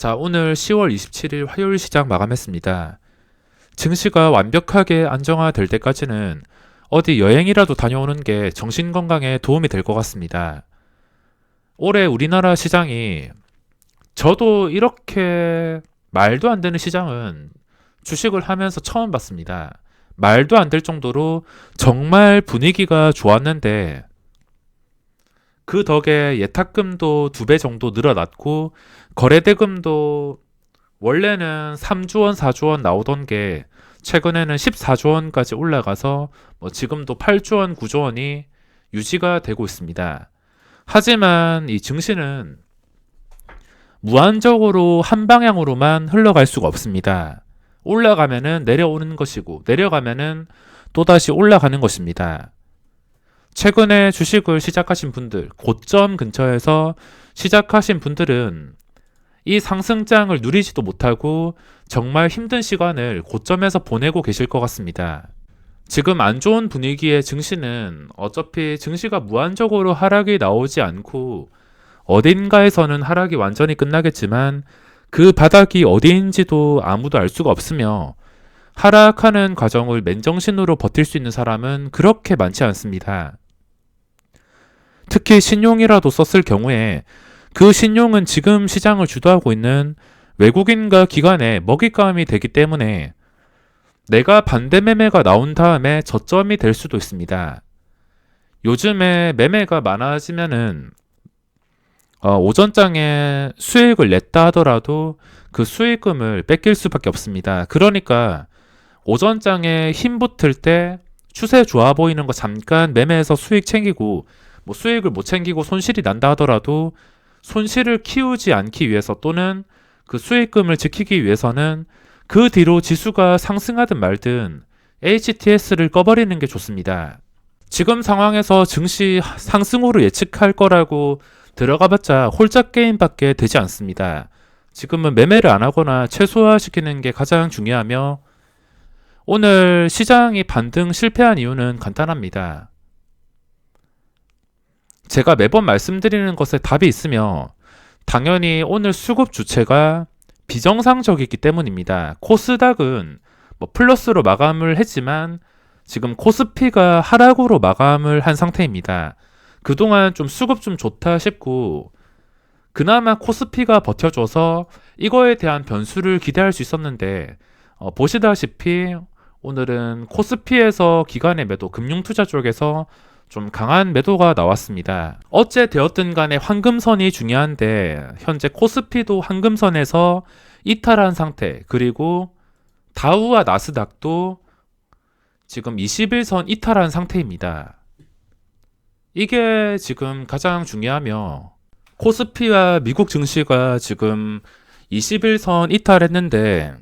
자, 오늘 10월 27일 화요일 시장 마감했습니다. 증시가 완벽하게 안정화될 때까지는 어디 여행이라도 다녀오는 게 정신 건강에 도움이 될 것 같습니다. 올해 우리나라 시장이 저도 이렇게 말도 안 되는 시장은 주식을 하면서 처음 봤습니다. 말도 안 될 정도로 정말 분위기가 좋았는데 그 덕에 예탁금도 2배 정도 늘어났고 거래대금도 원래는 3조 원, 4조 원 나오던 게 최근에는 14조 원까지 올라가서 지금도 8조 원, 9조 원이 유지가 되고 있습니다. 하지만 이 증시는 무한적으로 한 방향으로만 흘러갈 수가 없습니다. 올라가면은 내려오는 것이고 내려가면은 또다시 올라가는 것입니다. 최근에 주식을 시작하신 분들, 고점 근처에서 시작하신 분들은 이 상승장을 누리지도 못하고 정말 힘든 시간을 고점에서 보내고 계실 것 같습니다. 지금 안 좋은 분위기의 증시는 어차피 증시가 무한적으로 하락이 나오지 않고 어딘가에서는 하락이 완전히 끝나겠지만 그 바닥이 어디인지도 아무도 알 수가 없으며 하락하는 과정을 맨정신으로 버틸 수 있는 사람은 그렇게 많지 않습니다. 특히 신용이라도 썼을 경우에 그 신용은 지금 시장을 주도하고 있는 외국인과 기관의 먹잇감이 되기 때문에 내가 반대 매매가 나온 다음에 저점이 될 수도 있습니다. 요즘에 매매가 많아지면은 오전장에 수익을 냈다 하더라도 그 수익금을 뺏길 수밖에 없습니다. 그러니까 오전장에 힘 붙을 때 추세 좋아 보이는 거 잠깐 매매해서 수익 챙기고 수익을 못 챙기고 손실이 난다 하더라도 손실을 키우지 않기 위해서 또는 그 수익금을 지키기 위해서는 그 뒤로 지수가 상승하든 말든 HTS를 꺼버리는 게 좋습니다. 지금 상황에서 증시 상승으로 예측할 거라고 들어가봤자 홀짝 게임밖에 되지 않습니다. 지금은 매매를 안 하거나 최소화시키는 게 가장 중요하며 오늘 시장이 반등 실패한 이유는 간단합니다. 제가 매번 말씀드리는 것에 답이 있으며 당연히 오늘 수급 주체가 비정상적이기 때문입니다. 코스닥은 플러스로 마감을 했지만 지금 코스피가 하락으로 마감을 한 상태입니다. 그동안 좀 수급 좀 좋다 싶고 그나마 코스피가 버텨줘서 이거에 대한 변수를 기대할 수 있었는데 보시다시피 오늘은 코스피에서 기관의 매도, 금융투자 쪽에서 좀 강한 매도가 나왔습니다. 어째 되었든 간에 황금선이 중요한데 현재 코스피도 황금선에서 이탈한 상태, 그리고 다우와 나스닥도 지금 21선 이탈한 상태입니다. 이게 지금 가장 중요하며 코스피와 미국 증시가 지금 21선 이탈했는데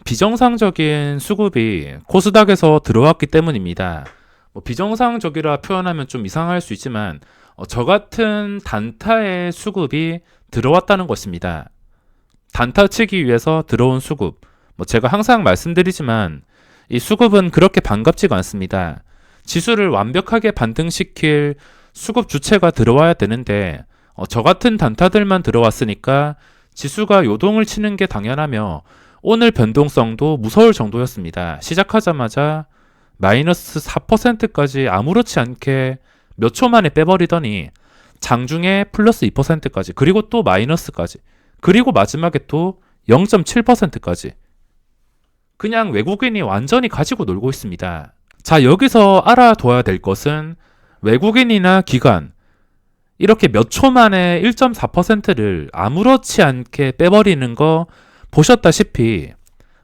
비정상적인 수급이 코스닥에서 들어왔기 때문입니다. 비정상적이라 표현하면 좀 이상할 수 있지만 저 같은 단타의 수급이 들어왔다는 것입니다. 단타 치기 위해서 들어온 수급, 제가 항상 말씀드리지만 이 수급은 그렇게 반갑지가 않습니다. 지수를 완벽하게 반등시킬 수급 주체가 들어와야 되는데 저 같은 단타들만 들어왔으니까 지수가 요동을 치는 게 당연하며 오늘 변동성도 무서울 정도였습니다. 시작하자마자 마이너스 4%까지 아무렇지 않게 몇 초 만에 빼버리더니 장중에 플러스 2%까지, 그리고 또 마이너스까지, 그리고 마지막에 또 0.7%까지 그냥 외국인이 완전히 가지고 놀고 있습니다. 자, 여기서 알아둬야 될 것은 외국인이나 기관 이렇게 몇 초 만에 1.4%를 아무렇지 않게 빼버리는 거 보셨다시피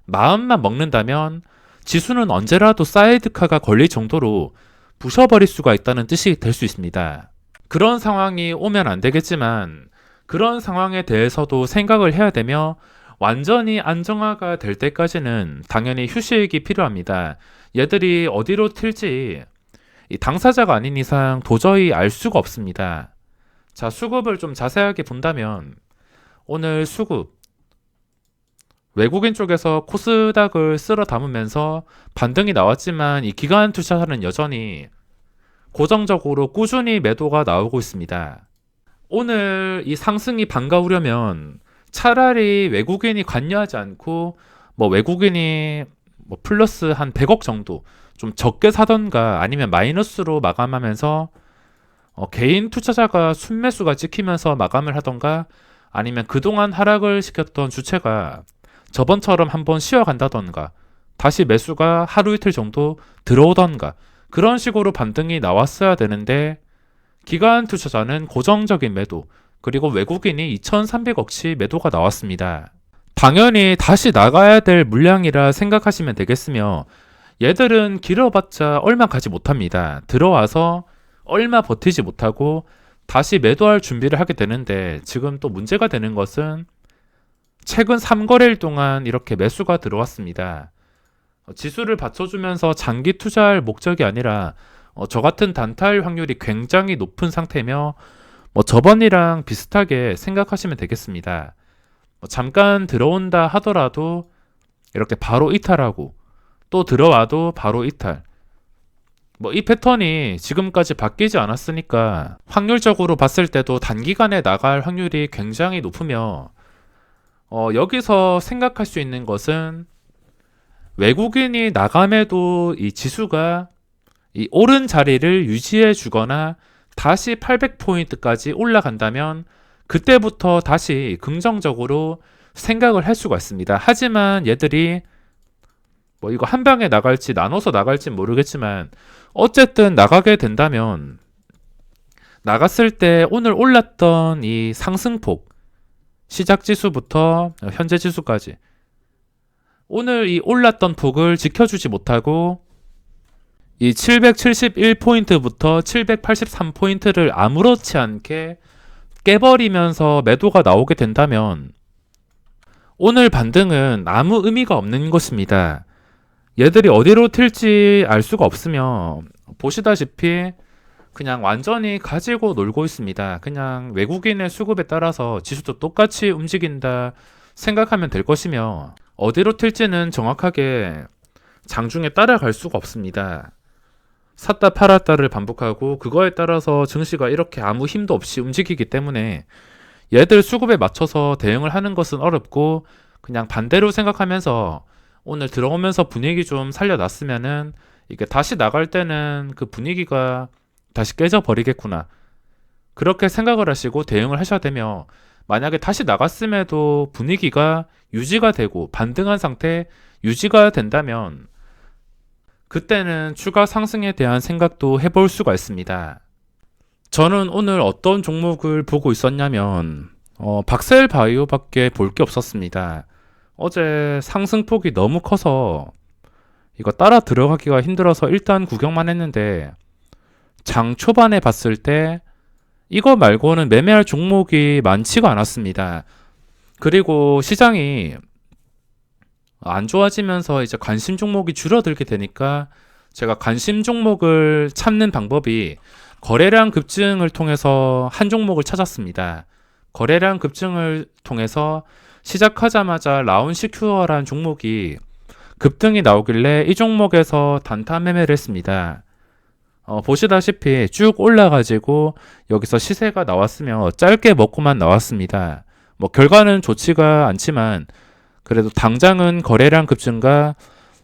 마음만 먹는다면 지수는 언제라도 사이드카가 걸릴 정도로 부셔버릴 수가 있다는 뜻이 될 수 있습니다. 그런 상황이 오면 안 되겠지만 그런 상황에 대해서도 생각을 해야 되며 완전히 안정화가 될 때까지는 당연히 휴식이 필요합니다. 얘들이 어디로 튈지 이 당사자가 아닌 이상 도저히 알 수가 없습니다. 자, 수급을 좀 자세하게 본다면 오늘 수급 외국인 쪽에서 코스닥을 쓸어 담으면서 반등이 나왔지만 이 기관 투자자는 여전히 고정적으로 꾸준히 매도가 나오고 있습니다. 오늘 이 상승이 반가우려면 차라리 외국인이 관여하지 않고 뭐 외국인이 뭐 플러스 한 100억 정도 좀 적게 사던가 아니면 마이너스로 마감하면서 개인 투자자가 순매수가 찍히면서 마감을 하던가 아니면 그동안 하락을 시켰던 주체가 저번처럼 한번 쉬어간다던가 다시 매수가 하루 이틀 정도 들어오던가 그런 식으로 반등이 나왔어야 되는데 기관 투자자는 고정적인 매도 그리고 외국인이 2,300억치 매도가 나왔습니다. 당연히 다시 나가야 될 물량이라 생각하시면 되겠으며 얘들은 길어봤자 얼마 가지 못합니다. 들어와서 얼마 버티지 못하고 다시 매도할 준비를 하게 되는데 지금 또 문제가 되는 것은 최근 3거래일 동안 이렇게 매수가 들어왔습니다. 지수를 받쳐주면서 장기 투자할 목적이 아니라 저 같은 단타할 확률이 굉장히 높은 상태며 저번이랑 비슷하게 생각하시면 되겠습니다. 잠깐 들어온다 하더라도 이렇게 바로 이탈하고 또 들어와도 바로 이탈. 이 패턴이 지금까지 바뀌지 않았으니까 확률적으로 봤을 때도 단기간에 나갈 확률이 굉장히 높으며 여기서 생각할 수 있는 것은 외국인이 나감에도 이 지수가 이 오른 자리를 유지해 주거나 다시 800포인트까지 올라간다면 그때부터 다시 긍정적으로 생각을 할 수가 있습니다. 하지만 얘들이 이거 한 방에 나갈지 나눠서 나갈지 모르겠지만 어쨌든 나가게 된다면 나갔을 때 오늘 올랐던 이 상승폭 시작 지수부터 현재 지수까지 오늘 이 올랐던 폭을 지켜주지 못하고 이 771포인트부터 783포인트를 아무렇지 않게 깨버리면서 매도가 나오게 된다면 오늘 반등은 아무 의미가 없는 것입니다. 얘들이 어디로 튈지 알 수가 없으며 보시다시피 그냥 완전히 가지고 놀고 있습니다. 그냥 외국인의 수급에 따라서 지수도 똑같이 움직인다 생각하면 될 것이며 어디로 튈지는 정확하게 장중에 따라갈 수가 없습니다. 샀다 팔았다를 반복하고 그거에 따라서 증시가 이렇게 아무 힘도 없이 움직이기 때문에 얘들 수급에 맞춰서 대응을 하는 것은 어렵고 그냥 반대로 생각하면서 오늘 들어오면서 분위기 좀 살려놨으면은 이게 다시 나갈 때는 그 분위기가 다시 깨져버리겠구나. 그렇게 생각을 하시고 대응을 하셔야 되며 만약에 다시 나갔음에도 분위기가 유지가 되고 반등한 상태 유지가 된다면 그때는 추가 상승에 대한 생각도 해볼 수가 있습니다. 저는 오늘 어떤 종목을 보고 있었냐면 박셀 바이오밖에 볼 게 없었습니다. 어제 상승폭이 너무 커서 이거 따라 들어가기가 힘들어서 일단 구경만 했는데 장 초반에 봤을 때 이거 말고는 매매할 종목이 많지가 않았습니다. 그리고 시장이 안 좋아지면서 이제 관심 종목이 줄어들게 되니까 제가 관심 종목을 찾는 방법이 거래량 급증을 통해서 한 종목을 찾았습니다. 거래량 급증을 통해서 시작하자마자 라운시큐어라는 종목이 급등이 나오길래 이 종목에서 단타 매매를 했습니다. 보시다시피 쭉 올라가지고 여기서 시세가 나왔으며 짧게 먹고만 나왔습니다. 결과는 좋지가 않지만 그래도 당장은 거래량 급증과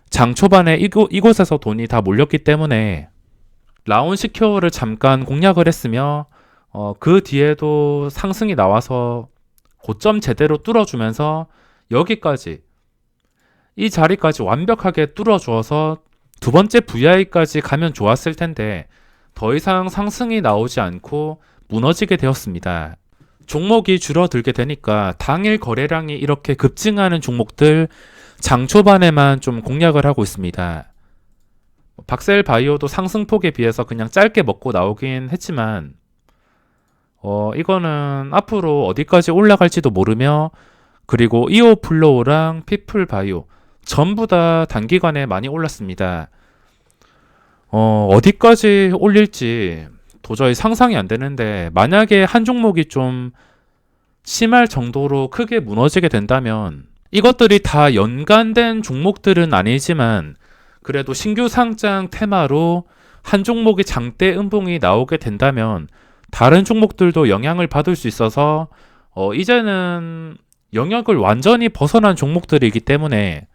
장 초반에 이곳에서 돈이 다 몰렸기 때문에 라운시큐어를 잠깐 공략을 했으며 그 뒤에도 상승이 나와서 고점 제대로 뚫어주면서 여기까지 이 자리까지 완벽하게 뚫어주어서 두 번째 VI까지 가면 좋았을 텐데 더 이상 상승이 나오지 않고 무너지게 되었습니다. 종목이 줄어들게 되니까 당일 거래량이 이렇게 급증하는 종목들 장 초반에만 좀 공략을 하고 있습니다. 박셀 바이오도 상승폭에 비해서 그냥 짧게 먹고 나오긴 했지만 이거는 앞으로 어디까지 올라갈지도 모르며 그리고 이오플로우랑 피플바이오 전부 다 단기간에 많이 올랐습니다. 어디까지 올릴지 도저히 상상이 안 되는데 만약에 한 종목이 좀 심할 정도로 크게 무너지게 된다면 이것들이 다 연관된 종목들은 아니지만 그래도 신규 상장 테마로 한 종목의 장대 음봉이 나오게 된다면 다른 종목들도 영향을 받을 수 있어서 이제는 영역을 완전히 벗어난 종목들이기 때문에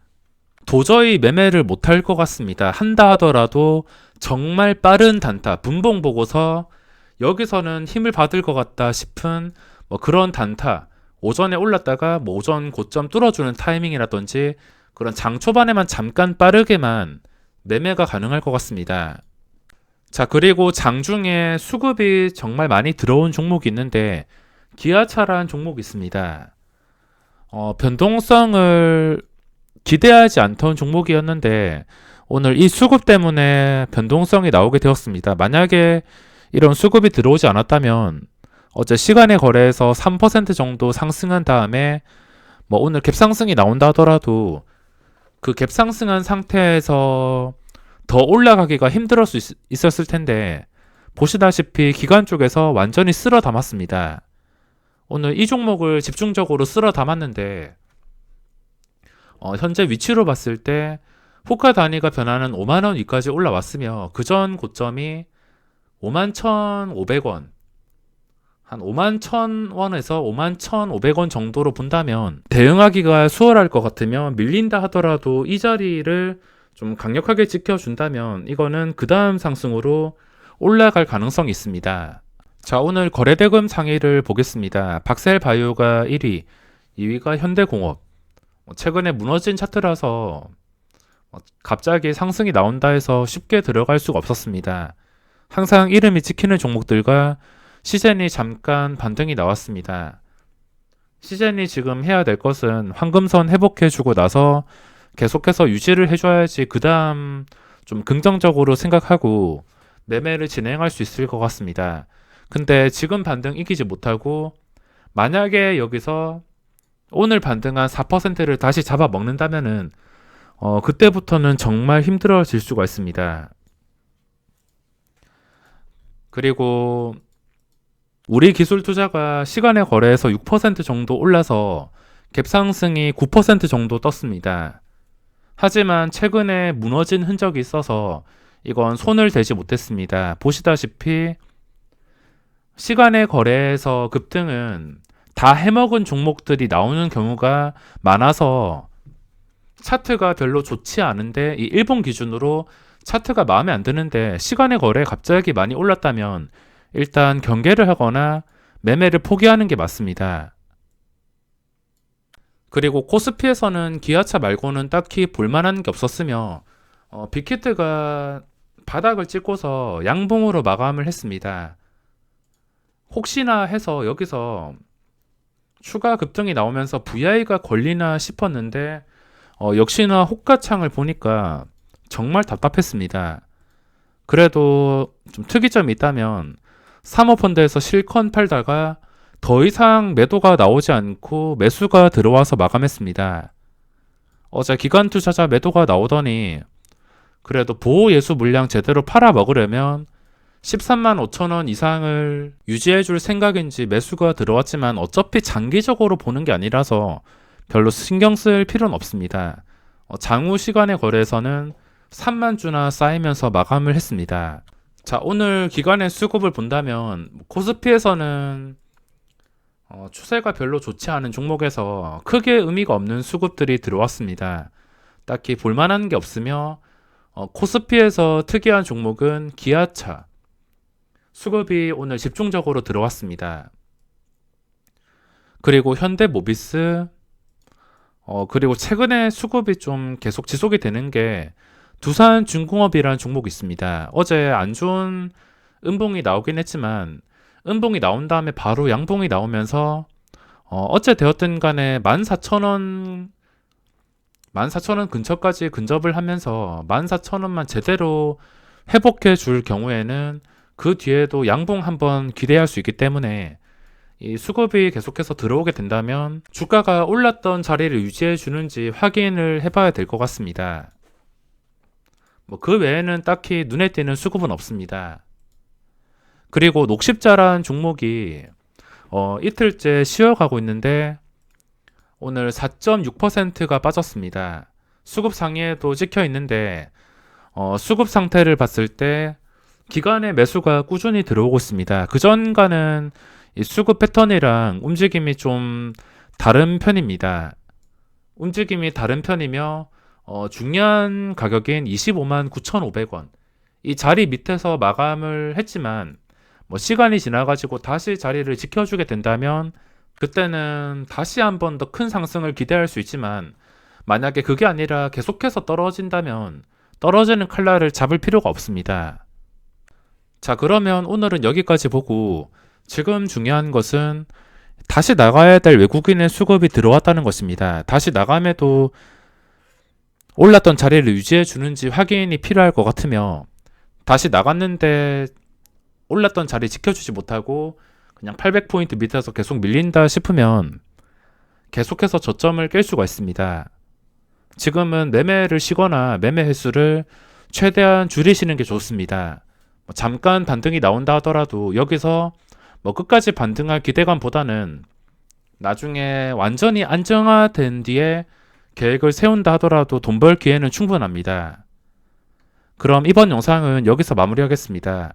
도저히 매매를 못할 것 같습니다. 한다 하더라도 정말 빠른 단타, 분봉 보고서 여기서는 힘을 받을 것 같다 싶은 그런 단타, 오전에 올랐다가 오전 고점 뚫어주는 타이밍이라든지 그런 장 초반에만 잠깐 빠르게만 매매가 가능할 것 같습니다. 자, 그리고 장중에 수급이 정말 많이 들어온 종목이 있는데 기아차라는 종목이 있습니다. 변동성을 기대하지 않던 종목이었는데 오늘 이 수급 때문에 변동성이 나오게 되었습니다. 만약에 이런 수급이 들어오지 않았다면 어제 시간의 거래에서 3% 정도 상승한 다음에 오늘 갭상승이 나온다 하더라도 그 갭상승한 상태에서 더 올라가기가 힘들 수 있었을 텐데 보시다시피 기관 쪽에서 완전히 쓸어 담았습니다. 오늘 이 종목을 집중적으로 쓸어 담았는데 현재 위치로 봤을 때 호가 단위가 변하는 5만원 위까지 올라왔으며 그 전 고점이 51,500원, 한 51,000원에서 51,500원 정도로 본다면 대응하기가 수월할 것 같으면 밀린다 하더라도 이 자리를 좀 강력하게 지켜준다면 이거는 그 다음 상승으로 올라갈 가능성이 있습니다. 자, 오늘 거래대금 상위를 보겠습니다. 박셀바이오가 1위, 2위가 현대공업. 최근에 무너진 차트라서 갑자기 상승이 나온다 해서 쉽게 들어갈 수가 없었습니다. 항상 이름이 찍히는 종목들과 시젠이 잠깐 반등이 나왔습니다. 시젠이 지금 해야 될 것은 황금선 회복해주고 나서 계속해서 유지를 해줘야지 그 다음 좀 긍정적으로 생각하고 매매를 진행할 수 있을 것 같습니다. 근데 지금 반등 이기지 못하고 만약에 여기서 오늘 반등한 4%를 다시 잡아먹는다면은 그때부터는 정말 힘들어질 수가 있습니다. 그리고 우리 기술 투자가 시간의 거래에서 6% 정도 올라서 갭상승이 9% 정도 떴습니다. 하지만 최근에 무너진 흔적이 있어서 이건 손을 대지 못했습니다. 보시다시피 시간의 거래에서 급등은 다 해먹은 종목들이 나오는 경우가 많아서 차트가 별로 좋지 않은데 이 일본 기준으로 차트가 마음에 안 드는데 시간의 거래에 갑자기 많이 올랐다면 일단 경계를 하거나 매매를 포기하는 게 맞습니다. 그리고 코스피에서는 기아차 말고는 딱히 볼만한 게 없었으며 빅히트가 바닥을 찍고서 양봉으로 마감을 했습니다. 혹시나 해서 여기서 추가 급등이 나오면서 VI가 걸리나 싶었는데 역시나 호가창을 보니까 정말 답답했습니다. 그래도 좀 특이점이 있다면 사모펀드에서 실컷 팔다가 더 이상 매도가 나오지 않고 매수가 들어와서 마감했습니다. 어제 기관 투자자 매도가 나오더니 그래도 보호 예수 물량 제대로 팔아 먹으려면 13만 5천 원 이상을 유지해 줄 생각인지 매수가 들어왔지만 어차피 장기적으로 보는 게 아니라서 별로 신경 쓸 필요는 없습니다. 장후 시간의 거래에서는 3만 주나 쌓이면서 마감을 했습니다. 자, 오늘 기관의 수급을 본다면 코스피에서는 추세가 별로 좋지 않은 종목에서 크게 의미가 없는 수급들이 들어왔습니다. 딱히 볼만한 게 없으며 코스피에서 특이한 종목은 기아차 수급이 오늘 집중적으로 들어왔습니다. 그리고 현대모비스 그리고 최근에 수급이 좀 계속 지속이 되는 게 두산중공업이라는 종목이 있습니다. 어제 안 좋은 음봉이 나오긴 했지만 음봉이 나온 다음에 바로 양봉이 나오면서 어째 되었든 간에 14,000원 근처까지 근접을 하면서 14,000원만 제대로 회복해 줄 경우에는 그 뒤에도 양봉 한번 기대할 수 있기 때문에 이 수급이 계속해서 들어오게 된다면 주가가 올랐던 자리를 유지해 주는지 확인을 해봐야 될 것 같습니다. 그 외에는 딱히 눈에 띄는 수급은 없습니다. 그리고 녹십자라는 종목이 이틀째 쉬어가고 있는데 오늘 4.6%가 빠졌습니다. 수급 상위에도 찍혀 있는데 수급 상태를 봤을 때 기관의 매수가 꾸준히 들어오고 있습니다. 그 전과는 이 수급 패턴이랑 움직임이 좀 다른 편입니다. 움직임이 다른 편이며 중요한 가격인 25만 9,500원. 이 자리 밑에서 마감을 했지만 뭐 시간이 지나가지고 다시 자리를 지켜주게 된다면 그때는 다시 한번 더 큰 상승을 기대할 수 있지만 만약에 그게 아니라 계속해서 떨어진다면 떨어지는 칼날을 잡을 필요가 없습니다. 자, 그러면 오늘은 여기까지 보고 지금 중요한 것은 다시 나가야 될 외국인의 수급이 들어왔다는 것입니다. 다시 나감에도 올랐던 자리를 유지해 주는지 확인이 필요할 것 같으며 다시 나갔는데 올랐던 자리 지켜주지 못하고 그냥 800포인트 밑에서 계속 밀린다 싶으면 계속해서 저점을 깰 수가 있습니다. 지금은 매매를 쉬거나 매매 횟수를 최대한 줄이시는 게 좋습니다. 잠깐 반등이 나온다 하더라도 여기서 끝까지 반등할 기대감보다는 나중에 완전히 안정화된 뒤에 계획을 세운다 하더라도 돈 벌 기회는 충분합니다. 그럼 이번 영상은 여기서 마무리하겠습니다.